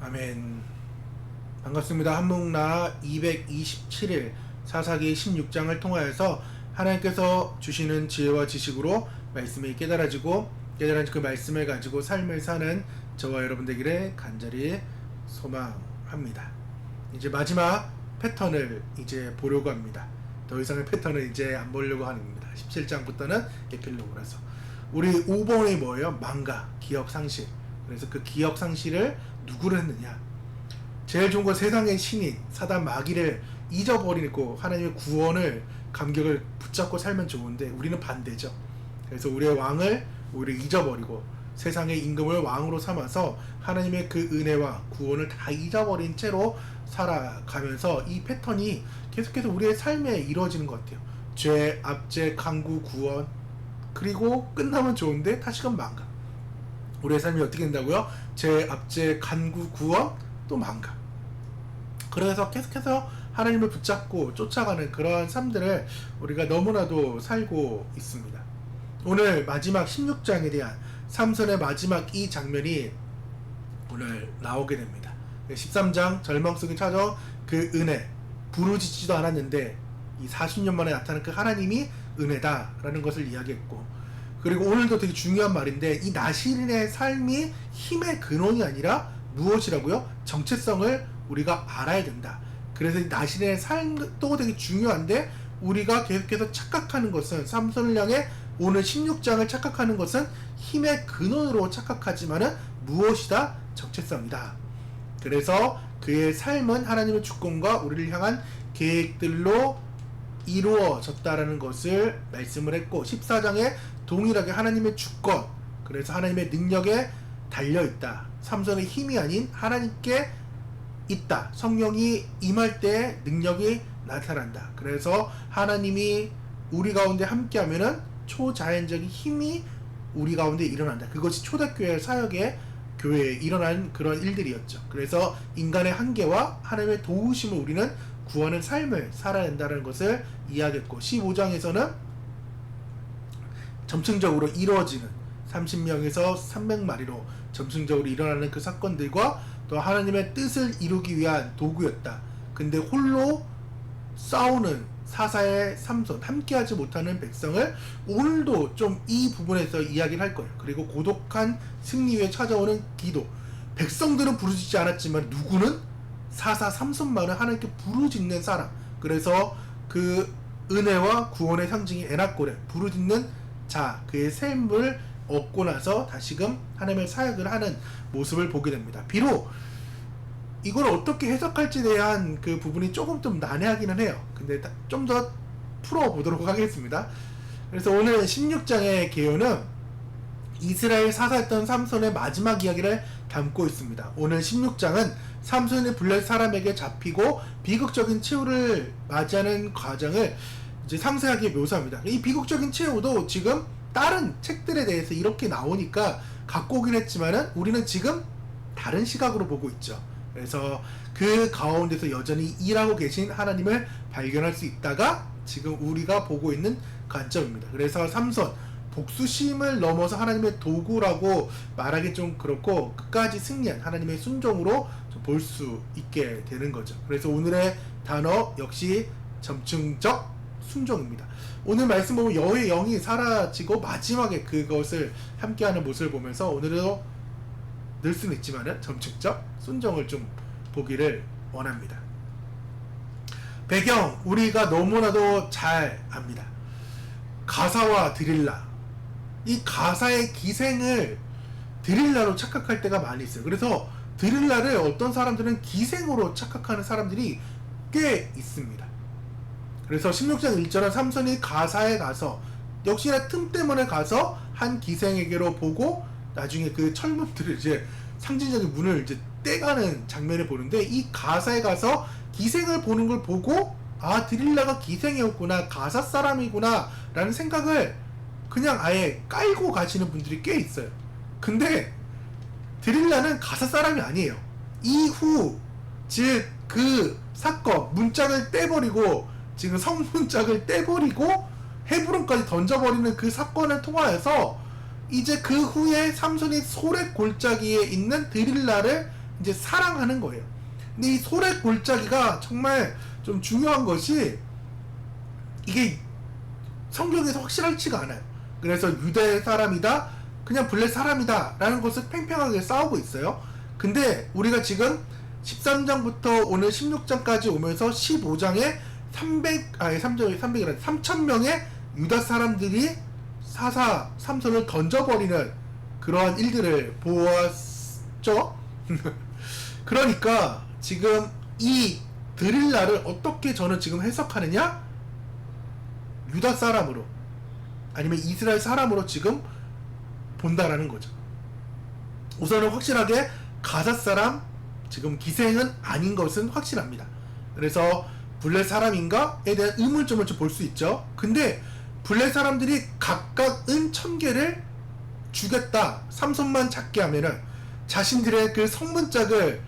아멘. 반갑습니다. 한묵나 227일 사사기 16장을 통하여서 하나님께서 주시는 지혜와 지식으로 말씀이 깨달아지고 깨달은 그 말씀을 가지고 삶을 사는 저와 여러분 되기를 간절히 소망합니다. 이제 마지막 패턴을 이제 보려고 합니다. 더 이상의 패턴을 이제 안 보려고 합니다. 17장부터는 에필로그라서 우리 5번이 뭐예요? 망가, 기억 상실. 그래서 그 기억 상실을 누구를 했느냐? 제일 좋은 건 세상의 신인 사단 마귀를 잊어버리고 하나님의 구원을 감격을 붙잡고 살면 좋은데 우리는 반대죠. 그래서 우리의 왕을 오히려 잊어버리고 세상의 임금을 왕으로 삼아서 하나님의 그 은혜와 구원을 다 잊어버린 채로 살아가면서 이 패턴이 계속해서 우리의 삶에 이루어지는 것 같아요. 죄, 압제, 강구, 구원, 그리고 끝나면 좋은데 다시금 망가. 우리의 삶이 어떻게 된다고요? 죄, 압제, 간구, 구원, 또 망가. 그래서 계속해서 하나님을 붙잡고 쫓아가는 그러한 삶들을 우리가 너무나도 살고 있습니다. 오늘 마지막 16장에 대한 삼손의 마지막 이 장면이 오늘 나오게 됩니다. 13장 절망 속에 찾아온 그 은혜, 부르짖지도 않았는데 이 40년 만에 나타난 그 하나님이 은혜다라는 것을 이야기했고, 그리고 오늘도 되게 중요한 말인데 이 나실인의 삶이 힘의 근원이 아니라 무엇이라고요? 정체성을 우리가 알아야 된다. 그래서 이 나실인의 삶도 되게 중요한데 우리가 계속해서 착각하는 것은 삼손을 향해 오늘 16장을 착각하는 것은 힘의 근원으로 착각하지만은 무엇이다? 정체성이다. 그래서 그의 삶은 하나님의 주권과 우리를 향한 계획들로 이루어졌다라는 것을 말씀을 했고, 14장에 동일하게 하나님의 주권, 그래서 하나님의 능력에 달려있다. 삼손의 힘이 아닌 하나님께 있다. 성령이 임할 때 능력이 나타난다. 그래서 하나님이 우리 가운데 함께하면은 초자연적인 힘이 우리 가운데 일어난다. 그것이 초대교회 사역의 교회에 일어난 그런 일들이었죠. 그래서 인간의 한계와 하나님의 도우심을 우리는 구하는 삶을 살아야 된다는 것을 이야기했고, 15장에서는 점층적으로 이루어지는 30명에서 300마리로 점층적으로 일어나는 그 사건들과 또 하나님의 뜻을 이루기 위한 도구였다. 근데 홀로 싸우는 사사의 삼손, 함께하지 못하는 백성을 오늘도 좀 이 부분에서 이야기를 할 거예요. 그리고 고독한 승리 위에 찾아오는 기도. 백성들은 부르짖지 않았지만 누구는 사사 삼손만을 하나님께 부르짖는 사람. 그래서 그 은혜와 구원의 상징이 에나꼬레, 부르짖는 자, 그의 샘을 얻고 나서 다시금 하나님의 사역을 하는 모습을 보게 됩니다. 비록 이걸 어떻게 해석할지에 대한 그 부분이 조금 좀 난해하기는 해요. 근데 좀 더 풀어보도록 하겠습니다. 그래서 오늘 16장의 개요는 이스라엘 사사였던 삼손의 마지막 이야기를 담고 있습니다. 오늘 16장은 삼손이 블레셋 사람에게 잡히고 비극적인 최후를 맞이하는 과정을 이제 상세하게 묘사합니다. 이 비극적인 최후도 지금 다른 책들에 대해서 이렇게 나오니까 갖고 오긴 했지만은 우리는 지금 다른 시각으로 보고 있죠. 그래서 그 가운데서 여전히 일하고 계신 하나님을 발견할 수 있다가 지금 우리가 보고 있는 관점입니다. 그래서 삼손, 복수심을 넘어서 하나님의 도구라고 말하기 좀 그렇고 끝까지 승리한 하나님의 순종으로 볼 수 있게 되는 거죠. 그래서 오늘의 단어 역시 점층적 순종입니다. 오늘 말씀 보면 여호의 영이 사라지고 마지막에 그것을 함께하는 모습을 보면서 오늘도 늘 수는 있지만은 점층적 순종을 좀 보기를 원합니다. 배경 우리가 너무나도 잘 압니다. 가사와 드릴라, 이 가사의 기생을 드릴라로 착각할 때가 많이 있어요. 그래서 드릴라를 어떤 사람들은 기생으로 착각하는 사람들이 꽤 있습니다. 그래서 16장 1절은 삼손이 가사에 가서 역시나 틈 때문에 가서 한 기생에게로 보고 나중에 그 철문들을 이제 상징적인 문을 이제 떼가는 장면을 보는데, 이 가사에 가서 기생을 보는 걸 보고 아, 드릴라가 기생이었구나, 가사 사람이구나 라는 생각을 그냥 아예 깔고 가시는 분들이 꽤 있어요. 근데 드릴라는 가사 사람이 아니에요. 이후 즉 그 사건 문짝을 떼버리고 지금 성문짝을 떼버리고 헤브론까지 던져버리는 그 사건을 통하여서 이제 그 후에 삼손이 소렛 골짜기에 있는 드릴라를 이제 사랑하는 거예요. 근데 이 소래 골짜기가 정말 좀 중요한 것이 이게 성경에서 확실하지가 않아요. 그래서 유대 사람이다, 그냥 블레 사람이다 라는 것을 팽팽하게 싸우고 있어요. 근데 우리가 지금 13장부터 오늘 16장까지 오면서 15장에 3,000명의 유다 사람들이 삼손을 던져버리는 그러한 일들을 보았죠. 그러니까 지금 이 드릴라를 어떻게 저는 지금 해석하느냐, 유다 사람으로 아니면 이스라엘 사람으로 지금 본다라는 거죠. 우선은 확실하게 가사 사람 지금 기생은 아닌 것은 확실합니다. 그래서 블레 사람인가에 대한 의문점을 좀 볼 수 있죠. 근데 블레 사람들이 각각 은 1000개를 주겠다, 삼손만 잡게 하면은 자신들의 그 성문짝을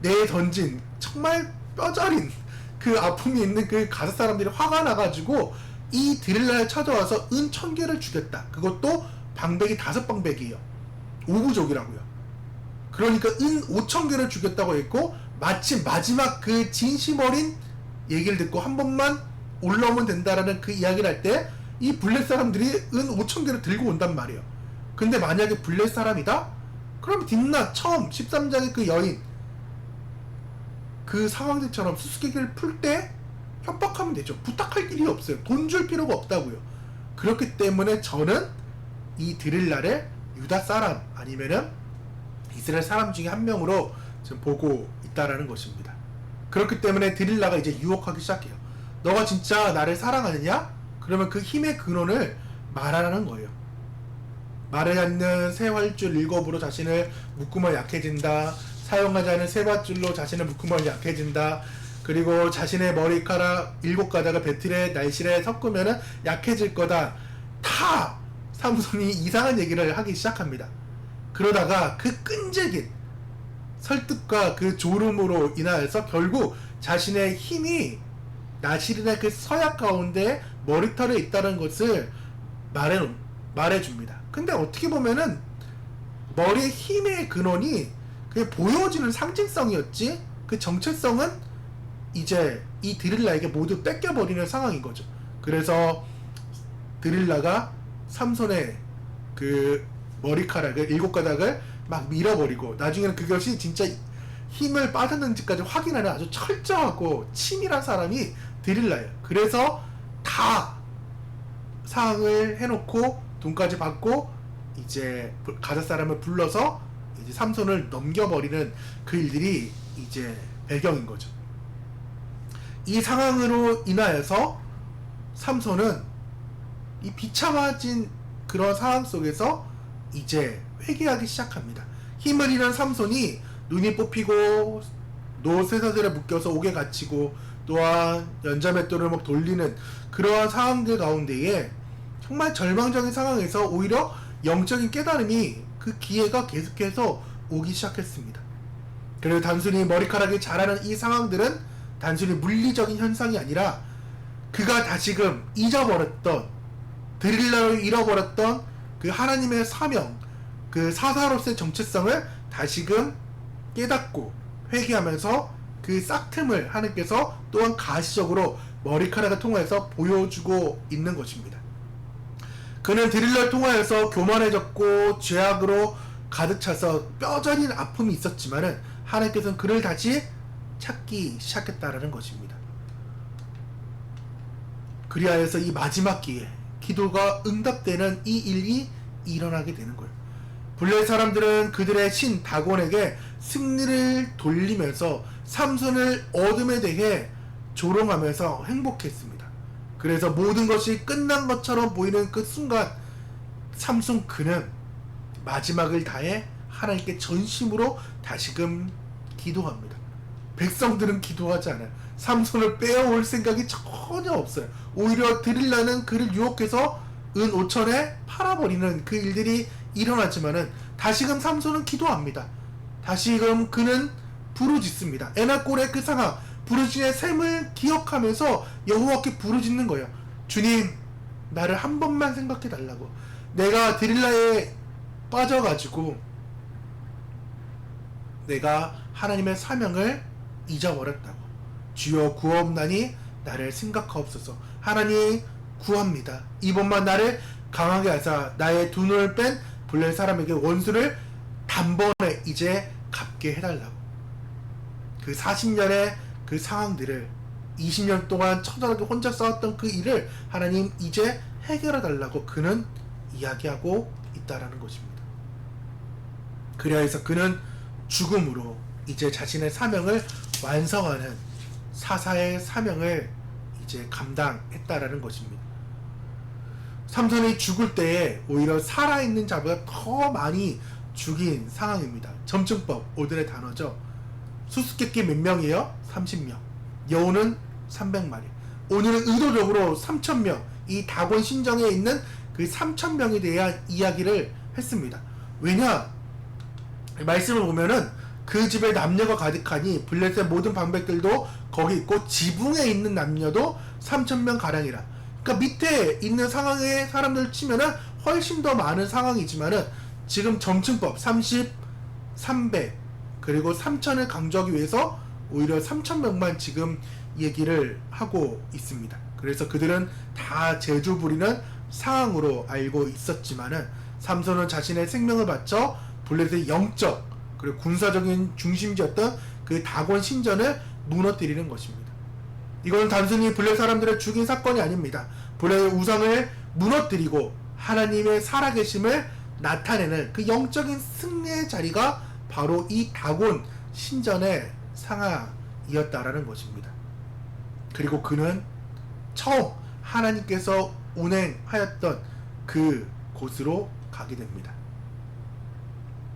내던진 정말 뼈저린 그 아픔이 있는 그 가사 사람들이 화가 나가지고 이 드릴라에 찾아와서 은 1000개를 주겠다. 그것도 방백이 5방백이에요. 5부족이라고요. 그러니까 은 5000개를 주겠다고 했고, 마침 마지막 그 진심 어린 얘기를 듣고 한 번만 올라오면 된다라는 그 이야기를 할 때 이 블렛 사람들이 은 5000개를 들고 온단 말이에요. 근데 만약에 블렛 사람이다? 그럼 딥나 처음 13장의 그 여인 그 상황들처럼 수수께끼를 풀 때 협박하면 되죠. 부탁할 일이 없어요. 돈 줄 필요가 없다고요. 그렇기 때문에 저는 이 드릴라를 유다 사람 아니면은 이스라엘 사람 중에 한 명으로 지금 보고 있다라는 것입니다. 그렇기 때문에 드릴라가 이제 유혹하기 시작해요. 너가 진짜 나를 사랑하느냐? 그러면 그 힘의 근원을 말하라는 거예요. 말을 않는 새 활줄 7으로 자신을 묶으면 약해진다. 사용하지 않은 새 밧줄로 자신을 묶으면 약해진다. 그리고 자신의 머리카락 7가닥을 배틀에 날실에 섞으면 약해질 거다. 다 삼손이 이상한 얘기를 하기 시작합니다. 그러다가 그 끈질긴 설득과 그 졸음으로 인하여서 결국 자신의 힘이 나시린의 그 서약 가운데 머리털에 있다는 것을 말해줍니다. 근데 어떻게 보면은 머리의 힘의 근원이 그게 보여지는 상징성이었지, 그 정체성은 이제 이 드릴라에게 모두 뺏겨버리는 상황인 거죠. 그래서 드릴라가 삼손의 그 머리카락을 7가닥을 막 밀어버리고, 나중에는 그것이 진짜 힘을 빠졌는지까지 확인하는 아주 철저하고 치밀한 사람이 드릴라예요. 그래서 다 상황을 해놓고 돈까지 받고 이제 가자 사람을 불러서 이제 삼손을 넘겨버리는 그 일들이 이제 배경인 거죠. 이 상황으로 인하여서 삼손은 이 비참해진 그런 상황 속에서 이제 회개하기 시작합니다. 힘을 잃은 삼손이 눈이 뽑히고 노쇠사슬에 묶여서 옥에 갇히고 또한 연자맷돌을 막 돌리는 그러한 상황들 가운데에 정말 절망적인 상황에서 오히려 영적인 깨달음이 그 기회가 계속해서 오기 시작했습니다. 그리고 단순히 머리카락이 자라는 이 상황들은 단순히 물리적인 현상이 아니라 그가 다시금 잊어버렸던, 드릴라로 잃어버렸던 그 하나님의 사명, 그 사사로서의 정체성을 다시금 깨닫고 회개하면서 그 싹틈을 하나님께서 또한 가시적으로 머리카락을 통하여서 보여주고 있는 것입니다. 그는 드릴라를 통하여서 교만해졌고 죄악으로 가득 차서 뼈저린 아픔이 있었지만은 하나님께서는 그를 다시 찾기 시작했다라는 것입니다. 그리하여서 이 마지막 기회, 기도가 응답되는 이 일이 일어나게 되는 거예요. 블레 사람들은 그들의 신 다곤에게 승리를 돌리면서 삼손을 어둠에 대해 조롱하면서 행복했습니다. 그래서 모든 것이 끝난 것처럼 보이는 그 순간 삼손 그는 마지막을 다해 하나님께 전심으로 다시금 기도합니다. 백성들은 기도하지 않아요. 삼손을 빼어올 생각이 전혀 없어요. 오히려 드릴라는 그를 유혹해서 은 5천에 팔아버리는 그 일들이 일어나지만은 다시금 삼손은 기도합니다. 다시금 그는 부르짖습니다. 에나골의 그 상황, 부르짖의 셈을 기억하면서 여호와께 부르짖는 거예요. 주님, 나를 한 번만 생각해 달라고. 내가 드릴라에 빠져가지고 내가 하나님의 사명을 잊어버렸다고. 주여 구하옵나니 나를 생각하옵소서. 하나님 구합니다. 이번만 나를 강하게 하사 나의 두 눈을 뺀 블레 사람에게 원수를 단번에 이제 갚게 해달라고. 그 40년의 그 상황들을 20년 동안 처절하게 혼자 싸웠던 그 일을 하나님 이제 해결해 달라고 그는 이야기하고 있다라는 것입니다. 그래야 해서 그는 죽음으로 이제 자신의 사명을 완성하는 사사의 사명을 이제 감당했다라는 것입니다. 삼손이 죽을 때에 오히려 살아있는 자보다 더 많이 죽인 상황입니다. 점증법 오늘의 단어죠. 수수께끼 몇 명이에요? 30명. 여우는 300마리. 오늘은 의도적으로 3,000명, 이 다곤 신정에 있는 그 3,000명에 대한 이야기를 했습니다. 왜냐? 말씀을 보면은 그 집에 남녀가 가득하니 블레셋의 모든 방백들도 거기 있고 지붕에 있는 남녀도 3,000명 가량이라. 그러니까 밑에 있는 상황의 사람들 치면은 훨씬 더 많은 상황이지만은 지금 점층법 30, 300 그리고 3,000을 강조하기 위해서 오히려 3,000명만 지금 얘기를 하고 있습니다. 그래서 그들은 다 재주 부리는 상황으로 알고 있었지만은 삼손은 자신의 생명을 바쳐 블레셋의 영적 그리고 군사적인 중심지였던 그 다곤 신전을 무너뜨리는 것입니다. 이건 단순히 블레셋 사람들을 죽인 사건이 아닙니다. 블레셋의 우상을 무너뜨리고 하나님의 살아계심을 나타내는 그 영적인 승리의 자리가 바로 이 다곤 신전의 상황이었다라는 것입니다. 그리고 그는 처음 하나님께서 운행하였던 그 곳으로 가게 됩니다.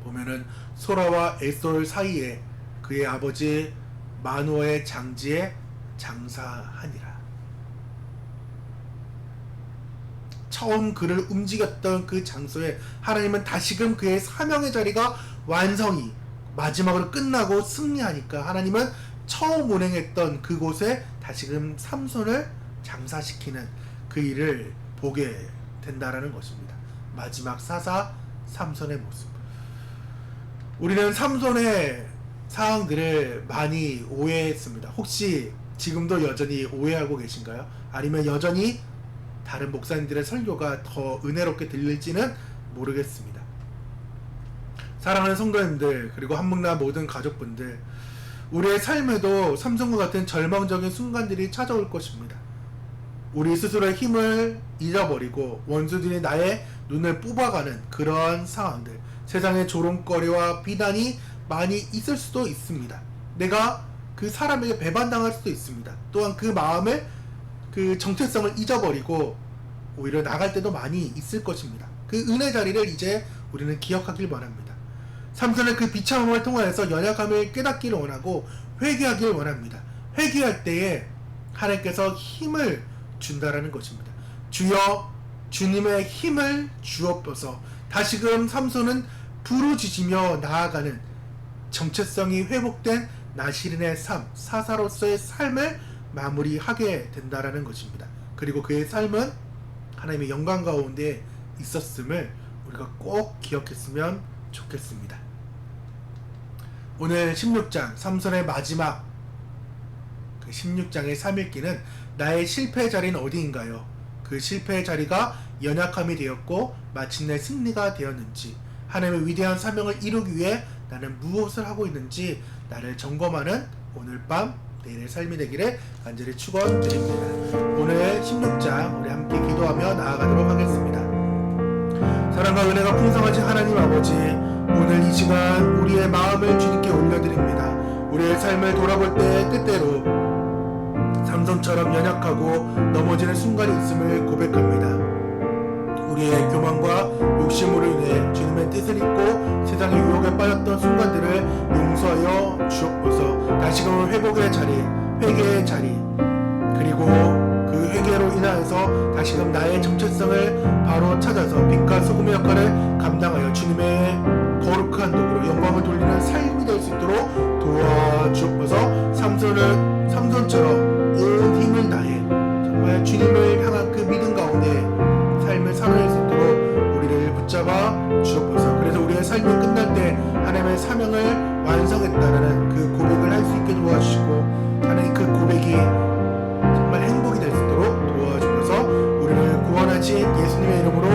보면은 소라와 에솔 사이에 그의 아버지 마누아의 장지에 장사하니라. 처음 그를 움직였던 그 장소에 하나님은 다시금 그의 사명의 자리가 완성이 마지막으로 끝나고 승리하니까 하나님은 처음 운행했던 그곳에 다시금 삼손을 장사시키는 그 일을 보게 된다라는 것입니다. 마지막 사사 삼손의 모습. 우리는 삼손의 상황들을 많이 오해했습니다. 혹시 지금도 여전히 오해하고 계신가요? 아니면 여전히 다른 목사님들의 설교가 더 은혜롭게 들릴지는 모르겠습니다. 사랑하는 성도님들 그리고 한묵나 모든 가족분들, 우리의 삶에도 삼손과 같은 절망적인 순간들이 찾아올 것입니다. 우리 스스로의 힘을 잃어버리고 원수들이 나의 눈을 뽑아가는 그러한 상황들, 세상의 조롱거리와 비난이 많이 있을 수도 있습니다. 내가 그 사람에게 배반당할 수도 있습니다. 또한 그 마음을 그 정체성을 잊어버리고 오히려 나갈 때도 많이 있을 것입니다. 그 은혜 자리를 이제 우리는 기억하길 바랍니다. 삼손의 그 비참함을 통하여서 연약함을 깨닫기를 원하고 회개하기를 원합니다. 회개할 때에 하나님께서 힘을 준다라는 것입니다. 주여 주님의 힘을 주옵소서. 다시금 삼손은 부르짖으며 나아가는 정체성이 회복된 나시린의 삶, 사사로서의 삶을 마무리하게 된다라는 것입니다. 그리고 그의 삶은 하나님의 영광 가운데 있었음을 우리가 꼭 기억했으면 좋겠습니다. 오늘 16장 삼손의 마지막 그 16장의 3일기는 나의 실패의 자리는 어디인가요? 그 실패의 자리가 연약함이 되었고 마침내 승리가 되었는지, 하나님의 위대한 사명을 이루기 위해 나는 무엇을 하고 있는지 나를 점검하는 오늘 밤 내일의 삶이 되기를 간절히 축원드립니다. 오늘 16장 우리 함께 기도하며 나아가도록 하겠습니다. 사랑과 은혜가 풍성하신 하나님 아버지, 오늘 이 시간 우리의 마음을 주님께 올려드립니다. 우리의 삶을 돌아볼 때 때때로 삼손처럼 연약하고 넘어지는 순간이 있음을 고백합니다. 우리의 교만과 욕심으로 인해 주님의 뜻을 잊고 세상의 유혹에 빠졌던 순간들을 용서하여 주옵소서. 다시금 회복의 자리, 회개의 자리, 그리고 그 회개로 인하여서 다시금 나의 정체성을 바로 찾아서 빛과 소금의 역할을 감당하여 주님의 거룩한 도구로 영광을 돌리는 삶이 될 수 있도록 도와주옵소서. 삼손처럼 온 힘을 다해 정말 주님을 향한 그 믿음 가운데 삶을 살아낼 수 있도록 우리를 붙잡아 주옵소서. 그래서 우리의 삶이 끝날 때 하나님의 사명을 완성 완성했다라는 그 고백을 할 수 있게 도와주시고 하나님 그 고백이 정말 행복이 될 수 있도록 도와주셔서 우리를 구원하신 예수님의 이름으로